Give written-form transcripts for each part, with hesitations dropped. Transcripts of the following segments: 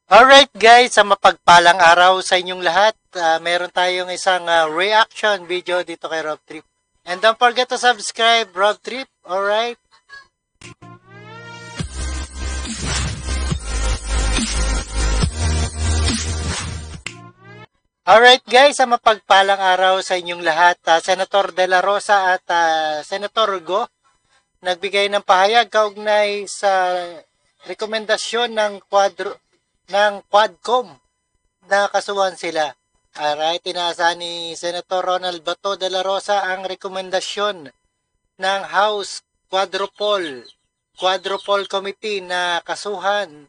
Alright guys, sa mapagpalang araw sa inyong lahat, meron tayong isang reaction video dito kay Rob Trip. And don't forget to subscribe, Rob Trip, alright? Alright guys, sa mapagpalang araw sa inyong lahat, Senator De La Rosa at Senator Go nagbigay ng pahayag kaugnay sa rekomendasyon ng Quadcom na kasuhan sila. Alright, inaasahan ni Senator Ronald Bato de la Rosa ang rekomendasyon ng House Quadruple Committee na kasuhan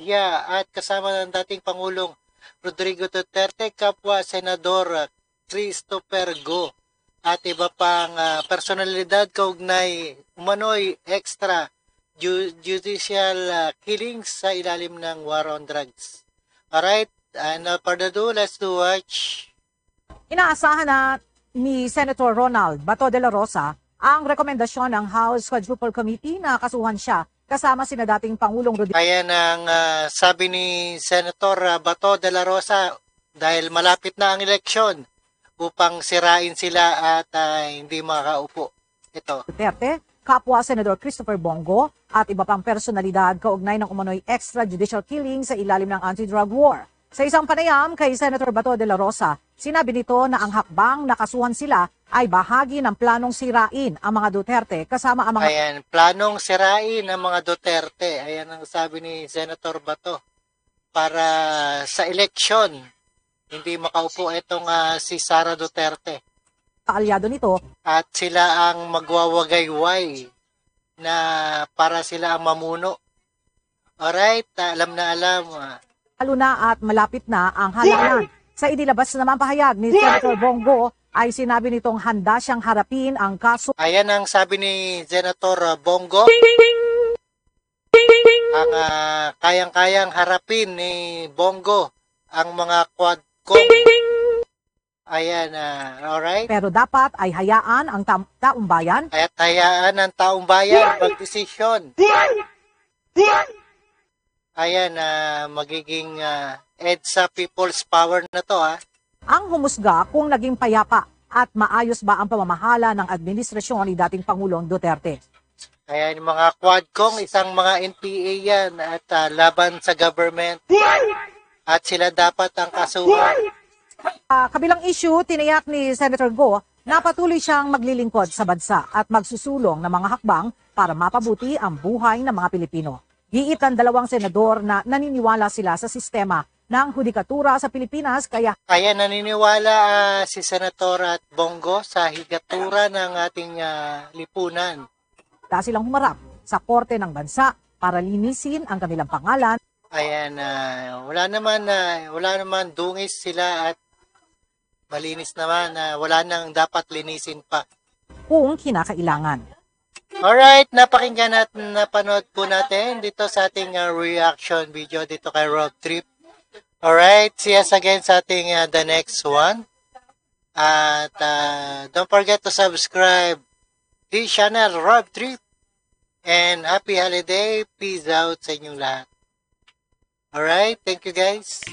siya at kasama ng dating Pangulong Rodrigo Duterte, kapwa Senador Christopher Go at iba pang personalidad kaugnay umano'y extra judicial killings sa ilalim ng war on drugs. Alright, and further ado, let's do watch. Inaasahan na ni Senator Ronald Bato de la Rosa ang rekomendasyon ng House Quadruple Committee na kasuhan siya kasama sina dating Pangulong Rodrigo. Ayan ang sabi ni Senator Bato de la Rosa dahil malapit na ang eleksyon upang sirain sila at hindi makaupo. Ito. Duterte, kapwa Senador Christopher Bongo at iba pang personalidad kaugnay ng umano'y extrajudicial killing sa ilalim ng anti-drug war. Sa isang panayam kay Senator Bato de la Rosa, sinabi nito na ang hakbang na kasuhan sila ay bahagi ng planong sirain ang mga Duterte kasama ang mga... Ayan, planong sirain ang mga Duterte. Ayan ang sabi ni Senator Bato. Para sa eleksyon, hindi makaupo itong si Sara Duterte. Kaalyado nito. At sila ang magwawagayway na para sila ang mamuno. Alright, alam na alam. Lalo na at malapit na ang halalan. Sa inilabas naman pahayag ni Senator Bongo ay sinabi nitong handa siyang harapin ang kaso. Ayan ang sabi ni Senator Bongo. Ang kayang-kayang harapin ni Bongo ang mga Quadcom. Ayan, alright. Pero dapat ay hayaan ang taong bayan. At hayaan ng taong bayan magdesisyon. Ayan, magiging EDSA People's Power na to, Ang humusga kung naging payapa at maayos ba ang pamamahala ng administrasyon ni dating Pangulong Duterte. Ayan, mga Quadcom, isang mga NPA yan at laban sa government. At sila dapat ang kasuhan. Kabilang issue, tiniyak ni Senator Go na patuloy siyang maglilingkod sa bansa at magsusulong ng mga hakbang para mapabuti ang buhay ng mga Pilipino. Giit ang dalawang senador na naniniwala sila sa sistema ng hudikatura sa Pilipinas kaya... Kaya naniniwala si Senator at Bongo sa hudikatura ng ating lipunan. Silang humarap sa korte ng bansa para linisin ang kanilang pangalan. Ayan, wala naman dungis sila at malinis naman, wala nang dapat linisin pa. Kung kinakailangan. Alright, napakinggan at napanood po natin dito sa ating reaction video dito kay Rob Trip. Alright, see us again sa ating the next one. At don't forget to subscribe this channel, Rob Trip. And happy holiday, peace out sa inyong lahat. Alright, thank you guys.